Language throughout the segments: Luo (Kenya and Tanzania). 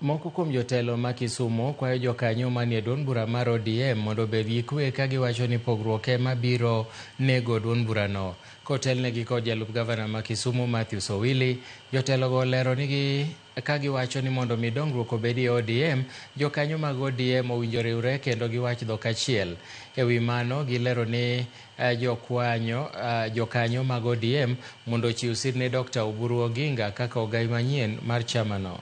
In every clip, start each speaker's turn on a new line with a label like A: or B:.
A: Moko kuom jotelo ma Kisumu kwayo jokanyo manie duond bura mar ODM mondo obed gi kwe ka giwacho ni pogruok ema biro nego duond burano. Kotelnegi kod jalup gavana ma Kisumu Matthews Owili, jotelogo olero nigi ka giwacho ni mondo mi dongruok obedi e ODM, jokanyo mag ODM owinjo riwre kendo giwach dhok achiel. E wi mano gilero ni jokanyo mag ODM mondo ochiw sir ne Dr. Oburu Oginga kaka ogai manyien mar chamano.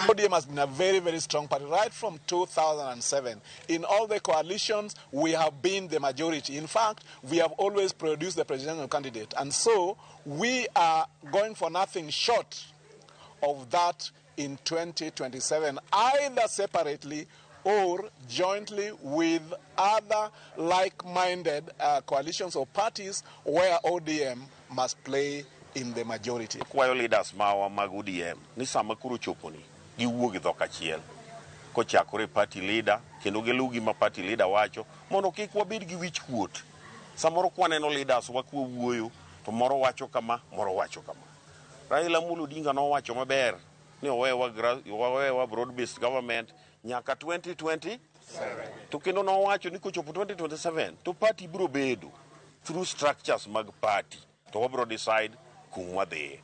B: ODM has been a very, very strong party right from 2007. In all the coalitions, we have been the majority. In fact, we have always produced the presidential candidate. And so we are going for nothing short of that in 2027, either separately or jointly with other like-minded coalitions or parties where ODM must play in the majority.
C: Kwayo leaders mawa mag ODM ni sama kuro choponi giwuo gi dhok achiel kochakore party leader kendo giluw gima party leader wacho mondo kik wabed gi wich kuot. Samoro kwaneno leaders wakuo to moro wacho kama moro wacho kama. Raila Amolo Odinga nowacho maber ni owewa broad based government nyaka 2027 to kendo nowacho ni kochopo 2027 to party biro bedo through structures mag party to wabro decide kumwadhiye.